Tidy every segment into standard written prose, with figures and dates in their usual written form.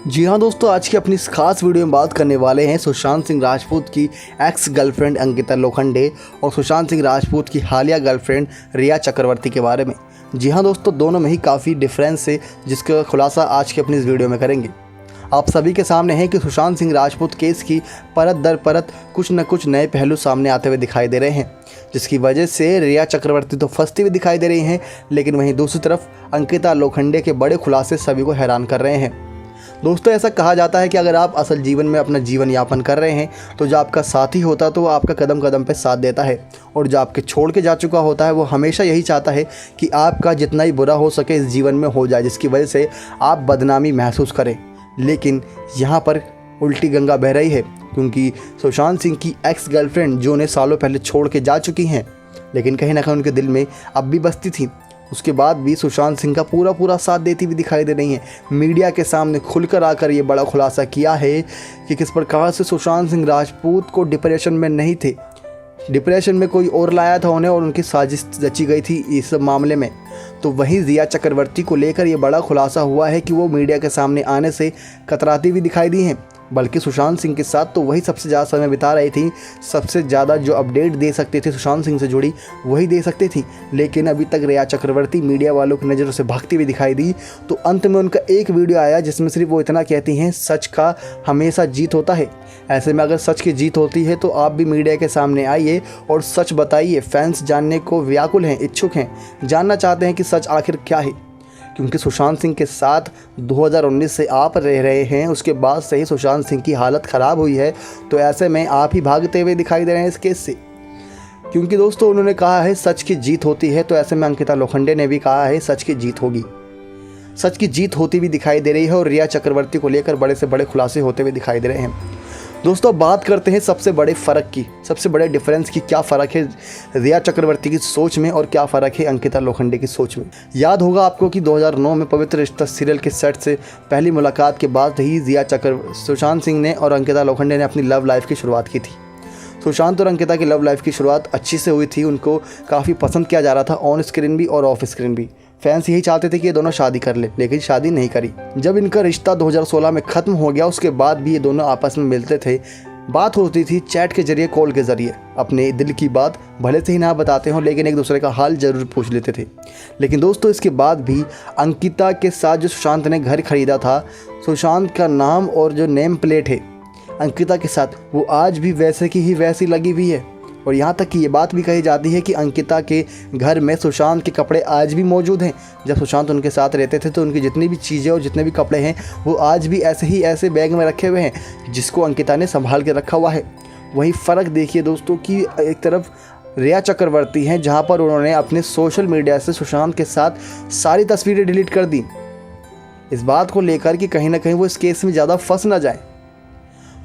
जी हाँ दोस्तों, आज की अपनी इस खास वीडियो में बात करने वाले हैं सुशांत सिंह राजपूत की एक्स गर्लफ्रेंड अंकिता लोखंडे और सुशांत सिंह राजपूत की हालिया गर्लफ्रेंड रिया चक्रवर्ती के बारे में। जी हाँ दोस्तों, दोनों में ही काफ़ी डिफरेंस है जिसका खुलासा आज की अपनी इस वीडियो में करेंगे। आप सभी के सामने है कि सुशांत सिंह राजपूत केस की परत दर परत कुछ न कुछ नए पहलू सामने आते हुए दिखाई दे रहे हैं, जिसकी वजह से रिया चक्रवर्ती तो फंसती हुई दिखाई दे रही हैं, लेकिन वहीं दूसरी तरफ अंकिता लोखंडे के बड़े खुलासे सभी को हैरान कर रहे हैं। दोस्तों, ऐसा कहा जाता है कि अगर आप असल जीवन में अपना जीवन यापन कर रहे हैं तो जो आपका साथी होता है तो वो आपका कदम कदम पे साथ देता है, और जो आपके छोड़ के जा चुका होता है वो हमेशा यही चाहता है कि आपका जितना ही बुरा हो सके इस जीवन में हो जाए, जिसकी वजह से आप बदनामी महसूस करें। लेकिन यहाँ पर उल्टी गंगा बह रही है, क्योंकि सुशांत सिंह की एक्स गर्लफ्रेंड जो उन्हें सालों पहले छोड़ के जा चुकी हैं, लेकिन कहीं ना कहीं उनके दिल में अब भी बसती थी, उसके बाद भी सुशांत सिंह का पूरा साथ देती हुई दिखाई दे रही हैं। मीडिया के सामने खुलकर आकर ये बड़ा खुलासा किया है कि किस प्रकार से सुशांत सिंह राजपूत को डिप्रेशन में नहीं थे, डिप्रेशन में कोई और लाया था उन्हें और उनकी साजिश रची गई थी इस मामले में। तो वहीं रिया चक्रवर्ती को लेकर ये बड़ा खुलासा हुआ है कि वो मीडिया के सामने आने से कतराती हुई दिखाई दी हैं, बल्कि सुशांत सिंह के साथ तो वही सबसे ज़्यादा समय बिता रही थी, सबसे ज़्यादा जो अपडेट दे सकते थे सुशांत सिंह से जुड़ी वही दे सकती थी। लेकिन अभी तक रिया चक्रवर्ती मीडिया वालों की नज़रों से भागती हुई दिखाई दी। तो अंत में उनका एक वीडियो आया जिसमें सिर्फ वो इतना कहती हैं, सच का हमेशा जीत होता है। ऐसे में अगर सच की जीत होती है तो आप भी मीडिया के सामने आइए और सच बताइए। फैंस जानने को व्याकुल हैं, इच्छुक हैं, जानना चाहते हैं कि सच आखिर क्या है, क्योंकि सुशांत सिंह के साथ 2019 से आप रह रहे हैं, उसके बाद से ही सुशांत सिंह की हालत ख़राब हुई है। तो ऐसे में आप ही भागते हुए दिखाई दे रहे हैं इस केस से, क्योंकि दोस्तों उन्होंने कहा है सच की जीत होती है। तो ऐसे में अंकिता लोखंडे ने भी कहा है सच की जीत होगी, सच की जीत होती हुई दिखाई दे रही है, और रिया चक्रवर्ती को लेकर बड़े से बड़े खुलासे होते हुए दिखाई दे रहे हैं। दोस्तों, बात करते हैं सबसे बड़े फ़र्क की, सबसे बड़े डिफरेंस की। क्या फ़र्क है रिया चक्रवर्ती की सोच में और क्या फ़र्क है अंकिता लोखंडे की सोच में। याद होगा आपको कि 2009 में पवित्र रिश्ता सीरियल के सेट से पहली मुलाकात के बाद ही सुशांत सिंह ने और अंकिता लोखंडे ने अपनी लव लाइफ की शुरुआत की थी। सुशांत और अंकिता की लव लाइफ की शुरुआत अच्छी से हुई थी, उनको काफ़ी पसंद किया जा रहा था, ऑन स्क्रीन भी और ऑफ स्क्रीन भी। फैंस यही चाहते थे कि ये दोनों शादी कर ले, लेकिन शादी नहीं करी। जब इनका रिश्ता 2016 में ख़त्म हो गया, उसके बाद भी ये दोनों आपस में मिलते थे, बात होती थी चैट के जरिए, कॉल के ज़रिए, अपने दिल की बात भले से ही ना बताते हों लेकिन एक दूसरे का हाल ज़रूर पूछ लेते थे। लेकिन दोस्तों, इसके बाद भी अंकिता के साथ जो सुशांत ने घर ख़रीदा था, सुशांत का नाम और जो नेम प्लेट है अंकिता के साथ, वो आज भी वैसे की ही वैसी लगी हुई है। और यहाँ तक कि ये बात भी कही जाती है कि अंकिता के घर में सुशांत के कपड़े आज भी मौजूद हैं। जब सुशांत उनके साथ रहते थे तो उनकी जितनी भी चीज़ें और जितने भी कपड़े हैं वो आज भी ऐसे बैग में रखे हुए हैं, जिसको अंकिता ने संभाल के रखा हुआ है। वही फ़र्क देखिए दोस्तों कि एक तरफ रिया चक्रवर्ती हैं, जहाँ पर उन्होंने अपने सोशल मीडिया से सुशांत के साथ सारी तस्वीरें डिलीट कर दी, इस बात को लेकर कि कहीं ना कहीं वो इस केस में ज़्यादा फंस ना जाए।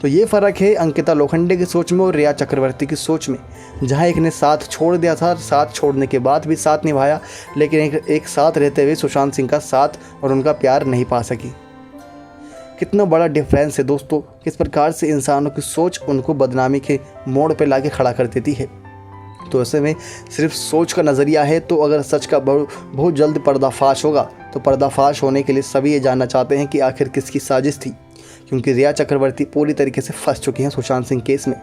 तो ये फ़र्क है अंकिता लोखंडे की सोच में और रिया चक्रवर्ती की सोच में, जहाँ एक ने साथ छोड़ दिया था, साथ छोड़ने के बाद भी साथ निभाया, लेकिन एक साथ रहते हुए सुशांत सिंह का साथ और उनका प्यार नहीं पा सकी। कितना बड़ा डिफरेंस है दोस्तों, किस प्रकार से इंसानों की सोच उनको बदनामी के मोड़ पर लाके खड़ा कर देती है। तो ऐसे में सिर्फ सोच का नज़रिया है, तो अगर सच का बहुत जल्द पर्दाफाश होगा, तो पर्दाफाश होने के लिए सभी ये जानना चाहते हैं कि आखिर किसकी साजिश थी, क्योंकि रिया चक्रवर्ती पूरी तरीके से फंस चुकी हैं सुशांत सिंह केस में।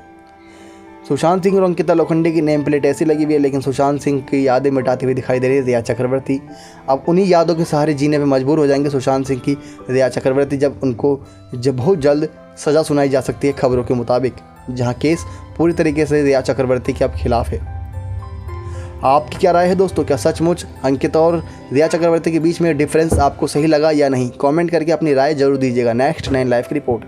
सुशांत सिंह और अंकिता लोखंडे की नेम प्लेट ऐसी लगी हुई है, लेकिन सुशांत सिंह की यादें मिटाती हुई दिखाई दे रही है रिया चक्रवर्ती। अब उन्हीं यादों के सहारे जीने में मजबूर हो जाएंगे सुशांत सिंह की रिया चक्रवर्ती, जब बहुत जल्द सज़ा सुनाई जा सकती है खबरों के मुताबिक, जहाँ केस पूरी तरीके से रिया चक्रवर्ती के अब खिलाफ है। आपकी क्या राय है दोस्तों, क्या सचमुच अंकिता और रिया चक्रवर्ती के बीच में डिफरेंस आपको सही लगा या नहीं? कमेंट करके अपनी राय जरूर दीजिएगा। नेक्स्ट 9 लाइव की रिपोर्ट।